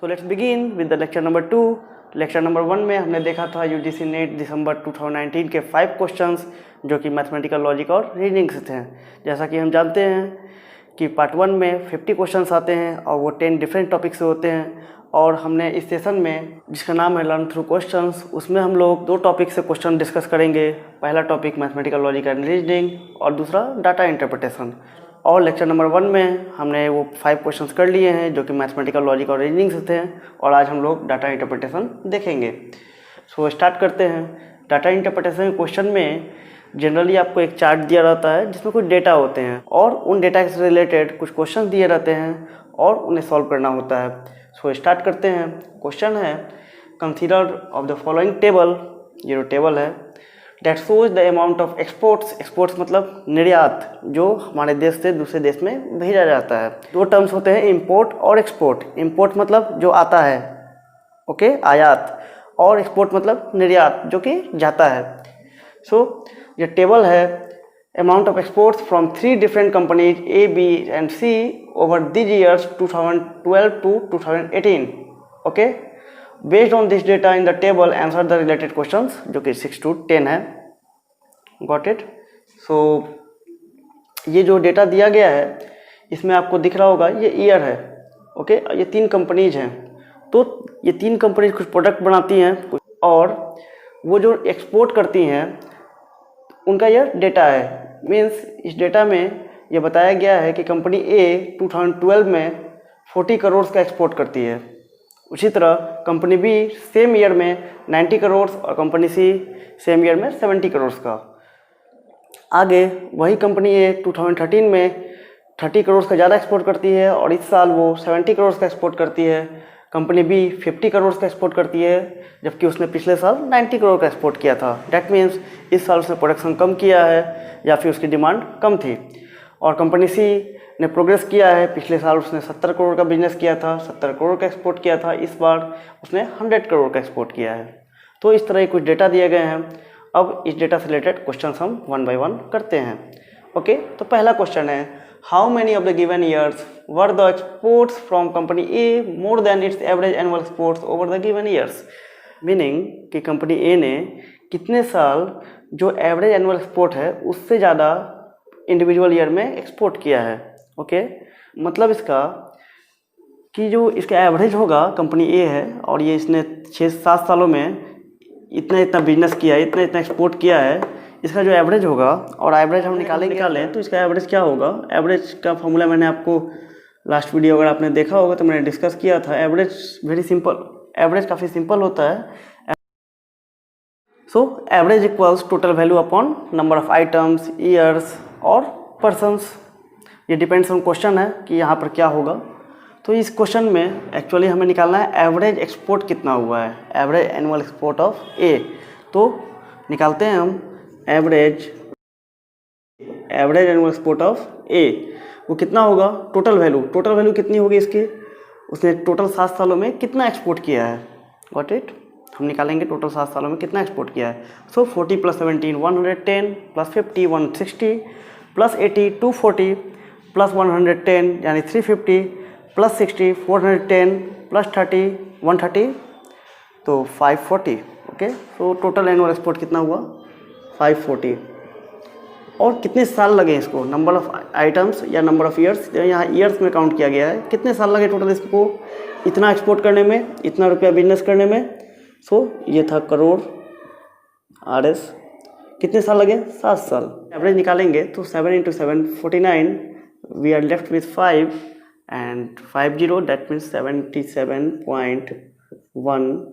So let's begin with the lecture number 2। Lecture number 1 में हमने देखा था यूजीसी नेट दिसंबर 2019 के 5 क्वेश्चंस जो कि मैथमेटिकल लॉजिक और रीजनिंग से थे। जैसा कि हम जानते हैं कि पार्ट 1 में 50 क्वेश्चंस आते हैं और वो 10 डिफरेंट टॉपिक से होते हैं। और हमने इस सेशन में जिसका नाम है लर्न थ्रू क्वेश्चंस, उसमें हम लोग 2 टॉपिक से क्वेश्चन डिस्कस करेंगे। पहला topic mathematical logic and reasoning और दूसरा डाटा इंटरप्रिटेशन। और लेक्चर नंबर 1 में हमने वो 5 क्वेश्चंस कर लिए हैं जो कि मैथमेटिकल लॉजिक और रीजनिंग से थे, और आज हम लोग डाटा इंटरप्रिटेशन देखेंगे। सो स्टार्ट करते हैं। डाटा इंटरप्रिटेशन क्वेश्चन में जनरली आपको एक चार्ट दिया रहता है जिसमें कुछ डेटा होते हैं और उन डेटा से रिलेटेड कुछ क्वेश्चन दिए रहते हैं और उन्हें सॉल्व करना होता है। सो स्टार्ट करते हैं। क्वेश्चन है consider of the following table, ये जो टेबल है that shows the amount of exports. Exports मतलब निर्यात, जो हमारे देश से दूसरे देश में भेजा जाता है। 2 टर्म्स होते हैं, इंपोर्ट और एक्सपोर्ट। इंपोर्ट मतलब जो आता है, ओके, आयात, और एक्सपोर्ट मतलब निर्यात जो कि जाता है। सो ये टेबल है amount of exports from 3 different companies A, B and C over these years 2012 to 2018, okay. Based on this data in the table answer the related questions, जो कि 6 to 10 है। Got it. सो ये जो data दिया गया है इसमें आपको दिख रहा होगा ये ईयर है, ओके। ये 3 कंपनीज हैं, तो ये 3 कंपनीज कुछ प्रोडक्ट बनाती हैं और वो जो एक्सपोर्ट करती हैं उनका यह डेटा है। मीन्स इस डेटा में ये बताया गया है कि कंपनी A 2012 में 40 करोड़ का एक्सपोर्ट करती है। उसी तरह कंपनी B सेम ईयर में 90 करोड़ और कंपनी C सेम ईयर में 70 करोड़ का। आगे वही कंपनी A 2013 में 30 करोड़ का ज़्यादा एक्सपोर्ट करती है और इस साल वो 70 करोड़ का एक्सपोर्ट करती है। कंपनी B 50 करोड़ का एक्सपोर्ट करती है, जबकि उसने पिछले साल 90 करोड़ का एक्सपोर्ट किया था। डैट मीन्स इस साल उसने प्रोडक्शन कम किया है या फिर उसकी डिमांड कम थी। और कंपनी C ने प्रोग्रेस किया है। पिछले साल उसने 70 करोड़ का बिजनेस किया था, 70 करोड़ का एक्सपोर्ट किया था। इस बार उसने 100 करोड़ का एक्सपोर्ट किया है। तो इस तरह कुछ डेटा दिए गए हैं। अब इस डेटा से रिलेटेड क्वेश्चन हम 1 by 1 करते हैं, ओके। तो पहला क्वेश्चन है how many of the given years were the exports from company A more than it's average annual exports over the given years. Meaning कि कंपनी A ने कितने साल जो एवरेज एनुअल एक्सपोर्ट है उससे ज़्यादा इंडिविजुअल ईयर में एक्सपोर्ट किया है, ओके। मतलब इसका कि जो इसका एवरेज होगा, कंपनी A है और ये इसने 6-7 सालों में इतना बिजनेस किया है, इतना एक्सपोर्ट किया है, इसका जो एवरेज होगा, और एवरेज हम निकालें तो इसका एवरेज क्या होगा। एवरेज का फॉर्मूला मैंने आपको लास्ट वीडियो अगर आपने देखा होगा तो मैंने डिस्कस किया था। एवरेज वेरी सिंपल, एवरेज काफ़ी सिंपल होता है। So average equals total value upon number of items, years और पर्सन्स। ये डिपेंड्स ऑन क्वेश्चन है कि यहाँ पर क्या होगा। तो इस क्वेश्चन में एक्चुअली हमें निकालना है एवरेज एक्सपोर्ट कितना हुआ है, average annual export of A। तो निकालते हैं हम average annual export of A। वो कितना होगा, टोटल वैल्यू कितनी होगी इसकी, उसने टोटल 7 सालों में कितना एक्सपोर्ट किया है। Got it. हम निकालेंगे टोटल 7 सालों में कितना एक्सपोर्ट किया है। सो 40 + 17 110 + 50 160 + 80 240 + 110 यानी 350 + 60 410 + 30 130, तो 540, ओके। तो टोटल एनुअल एक्सपोर्ट कितना हुआ, 540। और कितने साल लगे इसको, नंबर ऑफ आइटम्स या नंबर ऑफ ईयर्स, यहाँ ईयर्स में काउंट किया गया है। कितने साल लगे टोटल इसको इतना एक्सपोर्ट करने में, इतना रुपया बिजनेस करने में। सो ये था करोड़ RS। कितने साल लगे, 7 साल। एवरेज निकालेंगे तो 7 × 7 49, we are left with 5 and 50, that means 77.1,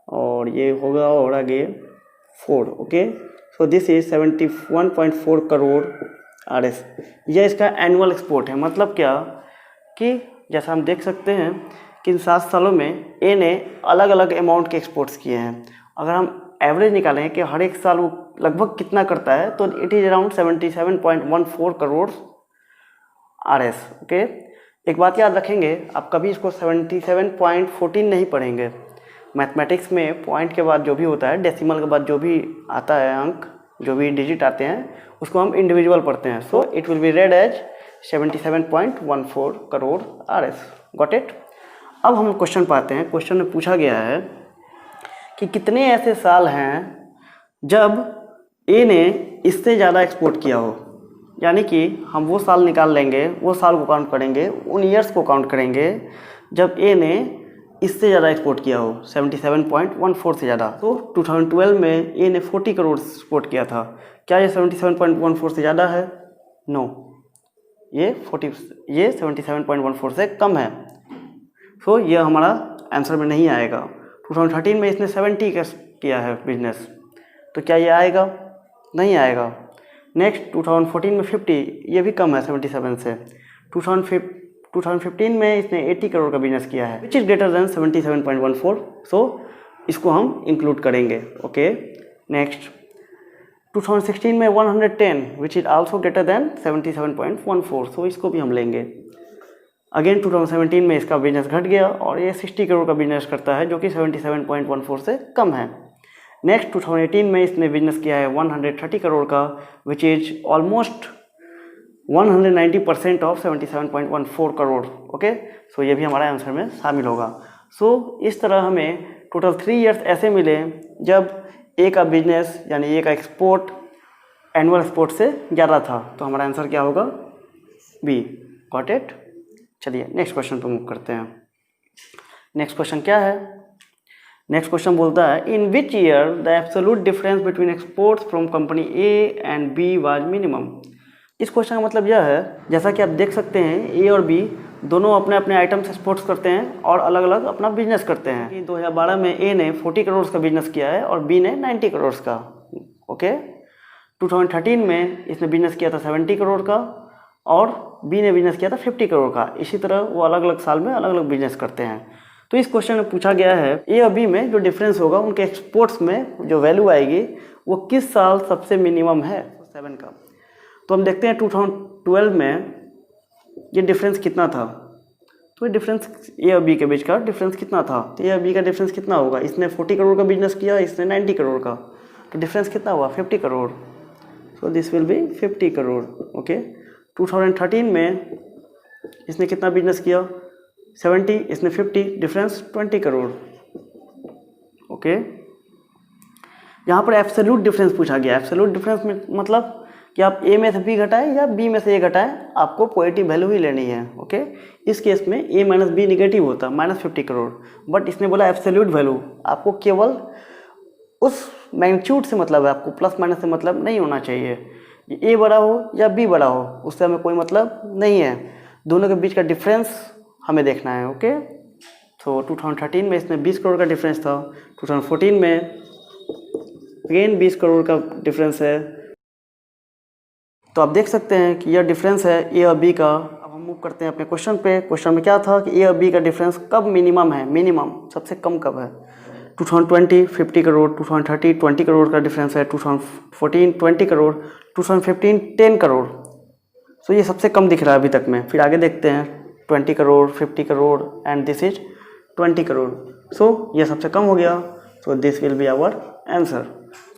और ये होगा और आगे 4, okay. So this is 71.4 crore RS। यह इसका एनुअल एक्सपोर्ट है। मतलब क्या कि जैसा हम देख सकते हैं कि इन 7 सालों में A ने अलग अलग अमाउंट के एक्सपोर्ट्स किए हैं। अगर हम एवरेज निकालें कि हर एक साल वो लगभग कितना करता है, तो it is around 77.14 crore RS, okay. एक बात याद रखेंगे, आप कभी इसको 77.14 नहीं पढ़ेंगे। मैथमेटिक्स में पॉइंट के बाद जो भी होता है, डेसिमल के बाद जो भी आता है अंक, जो भी डिजिट आते हैं, उसको हम इंडिविजुअल पढ़ते हैं। So it will be read as 77.14 crore RS। Got it. अब हम क्वेश्चन पाते हैं। क्वेश्चन में पूछा गया है कि कितने ऐसे साल हैं जब ए ने इससे ज़्यादा एक्सपोर्ट किया हो, यानी कि हम वो साल निकाल लेंगे, वो साल को काउंट करेंगे, उन ईयर्स को काउंट करेंगे जब ए ने इससे ज़्यादा एक्सपोर्ट किया हो, 77.14 से ज़्यादा। तो 2012 में ए ने 40 करोड़ एक्सपोर्ट किया था। क्या ये 77.14 से ज़्यादा है? नो, ये 77.14 से कम है। सो ये हमारा आंसर में नहीं आएगा। 2013 में इसने 70 का किया है बिजनेस, तो क्या ये आएगा? नहीं आएगा। नेक्स्ट 2014 में 50, ये भी कम है 77 से। 2015 में इसने 80 करोड़ का बिजनेस किया है, विच इज़ ग्रेटर देन 77.14, सो इसको हम इंक्लूड करेंगे। ओके, नेक्स्ट 2016 में 110 which is also greater than 77.14, सो इसको भी हम लेंगे। अगेन 2017 में इसका बिजनेस घट गया और ये 60 करोड़ का बिजनेस करता है, जो कि 77.14 से कम है। नेक्स्ट 2018 में इसने बिजनेस किया है 130 करोड़ का, which is almost 190% of 77.14 crore. Okay, so ये भी हमारे आंसर में शामिल होगा। सो इस तरह हमें टोटल 3 ईयर्स ऐसे मिले जब ए का बिजनेस यानी ए का एक्सपोर्ट एनुअल एक्सपोर्ट से ज़्यादा था, तो हमारा आंसर क्या होगा? बी। Got it? चलिए नेक्स्ट क्वेश्चन पर मूव करते हैं। नेक्स्ट क्वेश्चन क्या है? नेक्स्ट क्वेश्चन बोलता है in which year the absolute difference between exports from company A and B was minimum. इस क्वेश्चन का मतलब यह है, जैसा कि आप देख सकते हैं ए और बी दोनों अपने अपने आइटम्स एक्सपोर्ट्स करते हैं और अलग अलग अपना बिजनेस करते हैं। 2012 में ए ने 40 करोड़ का बिजनेस किया है और बी ने 90 करोड़ का। ओके, 2013 में इसने बिजनेस किया था 70 करोड़ का और बी ने बिजनेस किया था 50 करोड़ का। इसी तरह वो अलग अलग साल में अलग अलग बिजनेस करते हैं। तो इस क्वेश्चन में पूछा गया है ए और बी में जो डिफरेंस होगा उनके एक्सपोर्ट्स में जो वैल्यू आएगी वो किस साल सबसे मिनिमम है? 7 का। तो हम देखते हैं 2012 में ये डिफरेंस कितना था। तो ये डिफरेंस ए और बी के बीच का डिफरेंस कितना था? तो ए और बी का डिफरेंस कितना होगा? इसने 40 करोड़ का बिजनेस किया, इसने 90 करोड़ का, तो डिफरेंस कितना हुआ? 50 करोड़। सो this will B 50 crore. Okay, 2013 में इसने कितना बिजनेस किया? 70, इसने 50, डिफरेंस 20 करोड़। ओके, यहाँ पर एब्सोल्यूट डिफरेंस पूछा गया। एब्सोल्यूट डिफरेंस में मतलब कि आप ए में से बी घटाएं या बी में से ए घटाएं, आपको पॉजिटिव वैल्यू ही लेनी है। ओके, इस केस में ए माइनस बी निगेटिव होता है, -50 करोड़। बट इसने बोला एब्सोल्यूट वैल्यू, आपको केवल उस मैग्नीट्यूड से मतलब है, आपको प्लस माइनस से मतलब नहीं होना चाहिए। ए बड़ा हो या बी बड़ा हो उससे हमें कोई मतलब नहीं है, दोनों के बीच का डिफरेंस हमें देखना है। ओके, तो 2013 में इसमें 20 करोड़ का डिफरेंस था, 2014 में अगेन 20 करोड़ का डिफरेंस है। तो आप देख सकते हैं कि यह डिफरेंस है ए और बी का। अब हम मूव करते हैं अपने क्वेश्चन पे। क्वेश्चन में क्या था कि ए और बी का डिफरेंस कब मिनिमम है? मिनिमम सबसे कम कब है? 2020 50 करोड़, 2030 20 करोड़ का डिफरेंस है, 2014 20 करोड़, 2015 10 करोड़। सो ये सबसे कम दिख रहा है अभी तक में। फिर आगे देखते हैं 20 crore, 50 crore and this is 20 crore. So ये सबसे कम हो गया, so this will be our answer.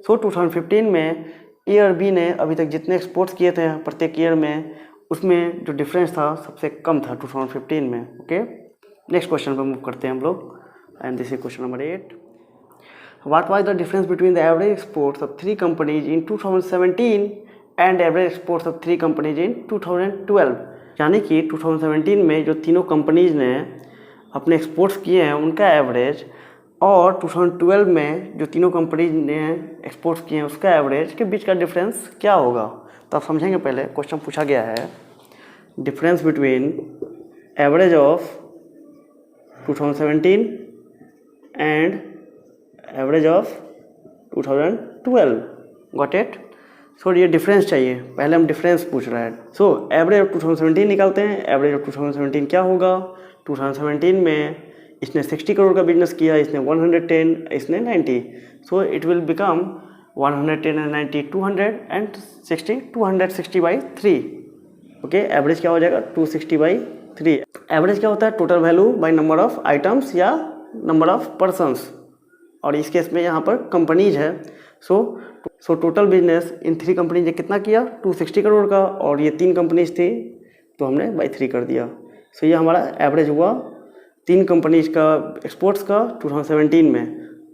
So 2015 में ए और बी ने अभी तक जितने एक्सपोर्ट्स किए थे प्रत्येक ईयर में, उसमें जो डिफरेंस था सबसे कम था 2015 में। ओके, नेक्स्ट क्वेश्चन पर मूव करते हैं हम लोग and this is question number 8। What was the difference between the average exports of 3 companies in 2017 and average exports of 3 companies in 2012? यानी कि 2017 में जो तीनों कंपनीज ने अपने एक्सपोर्ट्स किए हैं उनका एवरेज और 2012 में जो तीनों कंपनीज ने एक्सपोर्ट्स किए हैं उसका एवरेज के बीच का डिफरेंस क्या होगा? तो आप समझेंगे। पहले क्वेश्चन पूछा गया है difference between average of 2017 and average of 2012। Got it? So ये डिफरेंस चाहिए, पहले हम डिफरेंस पूछ रहे हैं। सो एवरेज ऑफ 2017 निकालते हैं। एवरेज ऑफ 2017 क्या होगा? 2017 में इसने 60 करोड़ का बिजनेस किया, इसने 110, इसने 90, सो it will become 110 and 90 200 and 60 260/3। Okay, average क्या हो जाएगा? 260/3। एवरेज क्या होता है? Total value by number of items या नंबर ऑफ पर्सनस, और इस केस में यहाँ पर कंपनीज है। So total business in 3 companies ने कितना किया? 260 करोड़ का, और ये 3 कंपनीज थी तो हमने बाई 3 कर दिया। सो ये हमारा एवरेज हुआ 3 कंपनीज का एक्सपोर्ट्स का 2017 में,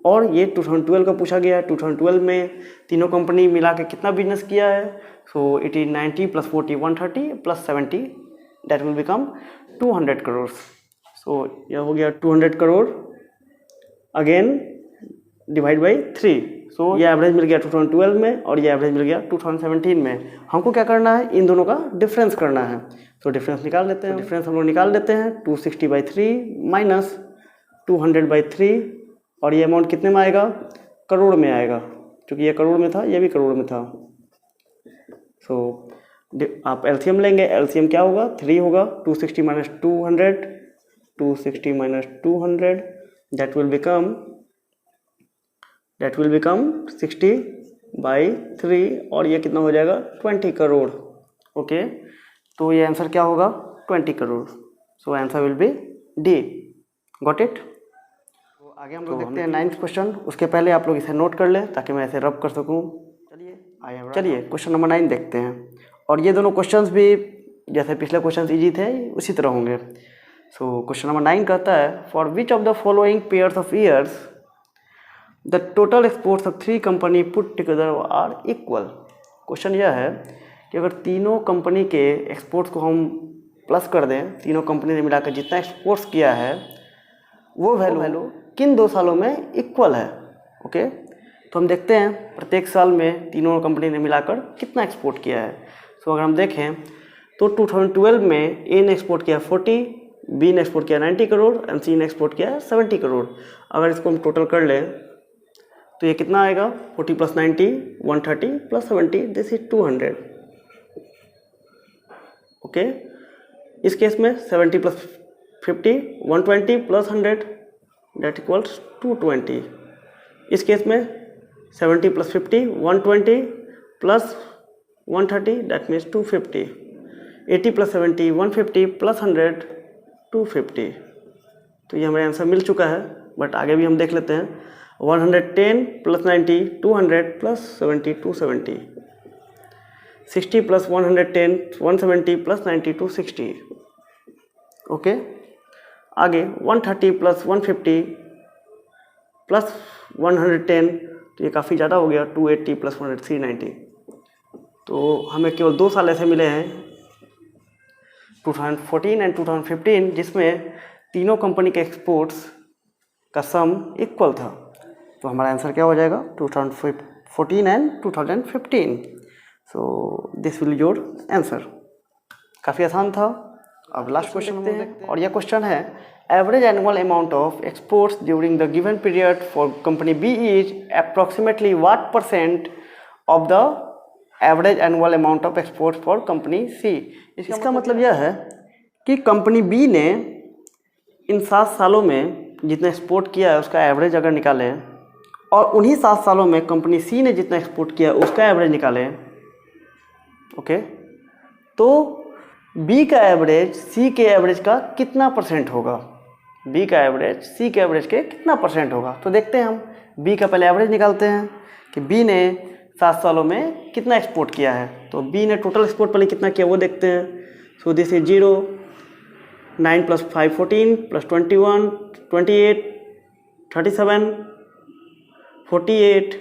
और ये 2012 का पूछा गया है। 2012 में तीनों कंपनी मिला के कितना बिजनेस किया है? So it is 90 + 40 130 + 70 that will become 200 crore. So यह हो गया 200 crore again divide by 3। So ये एवरेज मिल गया 2012 में और ये एवरेज मिल गया 2017 में। हमको क्या करना है? इन दोनों का डिफरेंस करना है। तो डिफरेंस निकाल लेते हैं। डिफरेंस हम लोग निकाल लेते हैं 260/3 - 200/3, और ये अमाउंट कितने में आएगा? करोड़ में आएगा, क्योंकि ये करोड़ में था, ये भी करोड़ में था। सो आप एलसीएम लेंगे। एलसीएम क्या होगा? 3 होगा। 260 - 200, 260 - 200 दैट विल बिकम 60/3, और ये कितना हो जाएगा? 20 करोड़। ओके, तो ये आंसर क्या होगा? 20 crore. So answer will be D. Got it? तो आगे हम लोग देखते हैं 9th क्वेश्चन। उसके पहले आप लोग इसे नोट कर लें ताकि मैं इसे रब कर सकूं। चलिए क्वेश्चन नंबर 9 देखते हैं। और ये दोनों क्वेश्चंस भी जैसे पिछले क्वेश्चंस इजी थे उसी तरह होंगे। सो क्वेश्चन नंबर 9 कहता है, for which of the following pairs of years the total exports of 3 company put together are equal. Question यह है कि अगर तीनों कंपनी के एक्सपोर्ट्स को हम प्लस कर दें, तीनों कंपनी ने मिलाकर जितना एक्सपोर्ट्स किया है वो वैल्यू किन 2 सालों में इक्वल है। ओके, तो हम देखते हैं प्रत्येक साल में तीनों कंपनी ने मिलाकर कितना एक्सपोर्ट किया है। सो अगर हम देखें तो 2012 में ए ने एक्सपोर्ट किया 40, बी ने एक्सपोर्ट किया 90 करोड़ एंड सी ने एक्सपोर्ट किया 70 करोड़। अगर इसको हम टोटल कर लें तो ये कितना आएगा? 40 + 90 130 + 70 दिस इज 200। ओके, इस केस में 70 + 50 120 + 100 दैट इक्वल्स 220। इस केस में 70 + 50 120 + 130 दैट मीन्स 250। 80 + 70 150 + 100 250। तो ये हमारे आंसर मिल चुका है, बट आगे भी हम देख लेते हैं। 110 + 90 200 + 70 270। 60 + 110 170 + 90 260। ओके, आगे 130 + 150 + 110, तो ये काफ़ी ज़्यादा हो गया। 280 + 100 390। तो हमें केवल 2 साल ऐसे मिले हैं 2014 एंड 2015 जिसमें तीनों कंपनी के एक्सपोर्ट्स का सम इक्वल था। तो हमारा आंसर क्या हो जाएगा? 2014 and 2015। So this will your answer. काफ़ी आसान था। अब लास्ट क्वेश्चन देखते हैं, और यह क्वेश्चन है, average annual amount of exports during the given period for company B is approximately what % of the average annual amount of exports for company C. इसका मतलब यह है कि कंपनी बी ने इन 7 सालों में जितना एक्सपोर्ट किया है उसका एवरेज अगर निकालें, और उन्हीं 7 सालों में कंपनी सी ने जितना एक्सपोर्ट किया उसका एवरेज निकालें। ओके, तो बी का एवरेज सी के एवरेज का कितना % होगा? बी का एवरेज सी के एवरेज के कितना % होगा? तो देखते हैं हम बी का पहले एवरेज निकालते हैं कि बी ने 7 सालों में कितना एक्सपोर्ट किया है। तो बी ने टोटल एक्सपोर्ट पहले कितना किया वो देखते हैं। सो this is 0, 9 + 5 14 + 21 28 37 48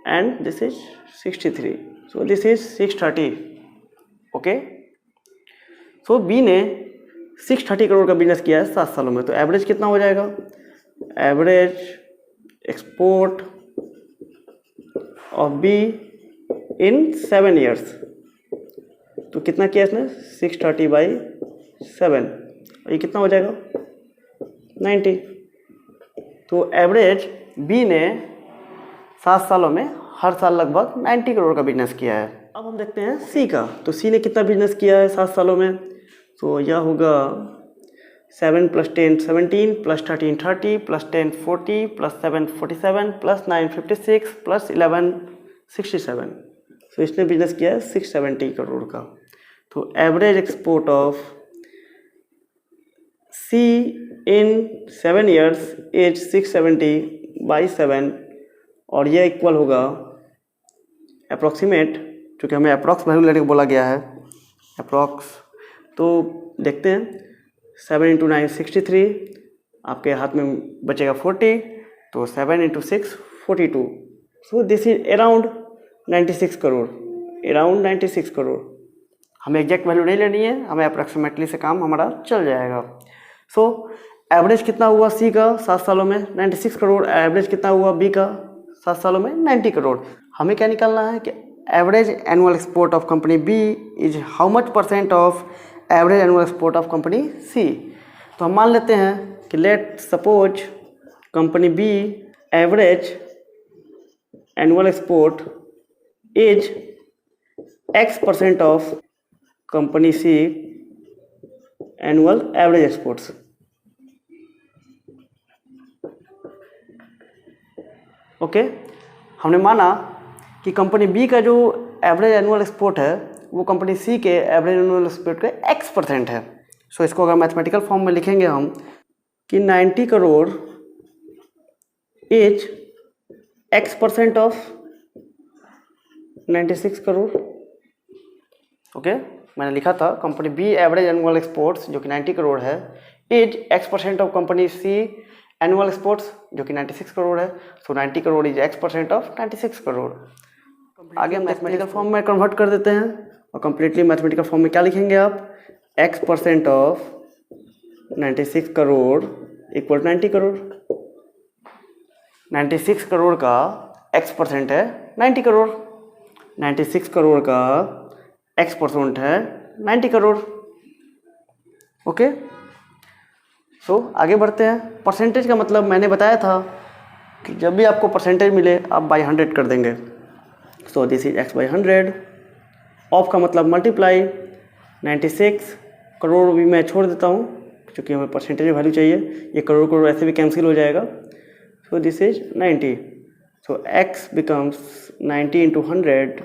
and this is 63. So this is 630. Okay, so B ने 630 करोड़ का बिजनेस किया है 7 सालों में। तो एवरेज कितना हो जाएगा? Average export of be in 7 years. तो कितना किया इसने? 630/7, और ये कितना हो जाएगा? 90। तो एवरेज बी ने 7 सालों में हर साल लगभग 90 करोड़ का बिजनेस किया है। अब हम देखते हैं सी का। तो सी ने कितना बिजनेस किया है 7 सालों में? तो यह होगा 7 + 10 17 + 13 30 + 10 40 + 7 47 + 9 56 + 11 67। तो इसने बिजनेस किया है 670 करोड़ का। तो average export of C in 7 years is 670/7, और यह इक्वल होगा अप्रॉक्सीमेट, क्योंकि हमें अप्रॉक्स वैल्यू लेने को बोला गया है, अप्रॉक्स। तो देखते हैं 7 इंटू 9 63, आपके हाथ में बचेगा 40, तो 7 into 6 42। So this is around 96 crore, around 96 crore. हमें एग्जैक्ट वैल्यू नहीं लेनी है, हमें अप्रॉक्सीमेटली से काम हमारा चल जाएगा। सो एवरेज कितना हुआ सी का 7 सालों में 96 करोड़, एवरेज कितना हुआ बी का 7 सालों में 90 करोड़। हमें क्या निकालना है कि average annual export of company B is how much % of average annual export of company C. तो हम मान लेते हैं कि let suppose company B average annual export is X% of company C annual average exports. Okay, हमने माना कि company B का जो एवरेज एनुअल एक्सपोर्ट है वो कंपनी सी के एवरेज एनुअल एक्सपोर्ट के X% है। सो इसको अगर मैथमेटिकल फॉर्म में लिखेंगे हम कि 90 crore is X% of 96 crore. Okay, मैंने लिखा था company B average annual exports जो कि 90 करोड़ है is X% of company C annual exports जो कि 96 करोड़ है। So 90 crore is X% of 96 crore. आगे हम मैथमेटिकल फॉर्म में कन्वर्ट कर देते हैं और कंप्लीटली मैथमेटिकल फॉर्म में क्या लिखेंगे आप, X% of 96 crore equal 90 crore. 96 crore का X% है 90 करोड़, 96 करोड़ का X% है 90 करोड़। ओके, सो आगे बढ़ते हैं। परसेंटेज का मतलब मैंने बताया था कि जब भी आपको परसेंटेज मिले आप बाई 100 कर देंगे। सो दिस इज X/100। ऑफ का मतलब मल्टीप्लाई, 96 करोड़ भी मैं छोड़ देता हूँ क्योंकि हमें परसेंटेज वैल्यू चाहिए, ये करोड़ करोड़ ऐसे भी कैंसिल हो जाएगा। सो this is 90। So X becomes 90 into 100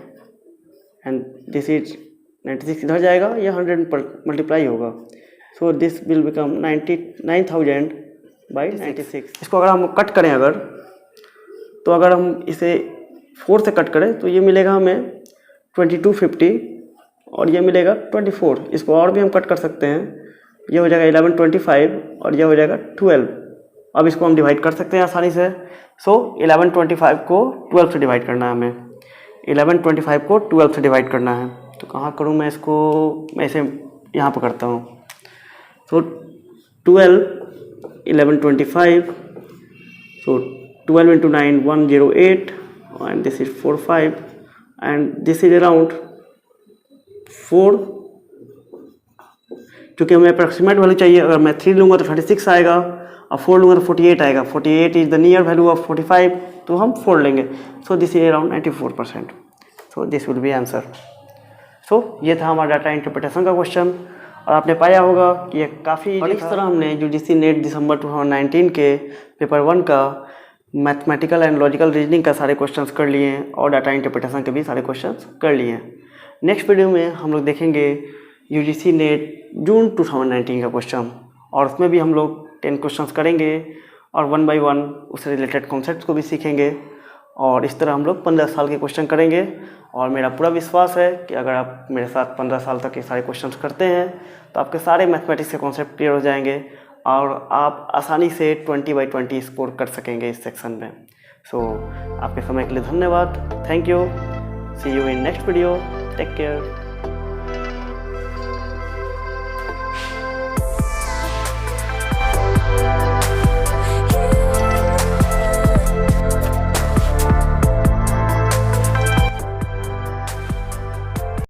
and this is 96 इधर जाएगा, यह 100 पर मल्टीप्लाई होगा। सो दिस विल बिकम 99,000/96। इसको अगर हम कट करें तो अगर हम इसे 4 से कट करें तो ये मिलेगा हमें 2250 और ये मिलेगा 24। इसको और भी हम कट कर सकते हैं, ये हो जाएगा 1125 और ये हो जाएगा 12। अब इसको हम डिवाइड कर सकते हैं आसानी से। सो 1125 को 12 से डिवाइड करना है हमें, 1125 को 12 से डिवाइड करना है। तो कहाँ करूँ मैं इसको, मैं इसे यहाँ पर करता हूँ। So 12, 1125, so 12 into 9, 108, and this is 45, and this is around 4। क्योंकि हमें अप्रॉक्सीमेट वैल्यू चाहिए, अगर मैं 3 लूँगा तो 36 आएगा और 4 लूँगा तो 48 आएगा। 48 is the near value of 45, तो हम 4 लेंगे। So this is around 94%। So this will be answer. So ये था हमारा डाटा इंटरप्रिटेशन का क्वेश्चन और आपने पाया होगा कि ये काफ़ी, और इस तरह हमने यूजीसी नेट दिसंबर 2019 के पेपर 1 का मैथमेटिकल एंड लॉजिकल रीजनिंग का सारे क्वेश्चंस कर लिए हैं और डाटा इंटरप्रिटेशन के भी सारे क्वेश्चंस कर लिए हैं। नेक्स्ट वीडियो में हम लोग देखेंगे यूजीसी नेट जून 2019 का क्वेश्चन और उसमें भी हम लोग 10 क्वेश्चंस करेंगे और 1 बाय 1 उससे रिलेटेड कॉन्सेप्ट्स को भी सीखेंगे और इस तरह हम लोग 15 साल के क्वेश्चन करेंगे। और मेरा पूरा विश्वास है कि अगर आप मेरे साथ 15 साल तक ये सारे क्वेश्चंस करते हैं तो आपके सारे मैथमेटिक्स के कॉन्सेप्ट क्लियर हो जाएंगे और आप आसानी से 20 बाई 20 स्कोर कर सकेंगे इस सेक्शन में। सो आपके समय के लिए धन्यवाद। Thank you. See you in next video. Take care.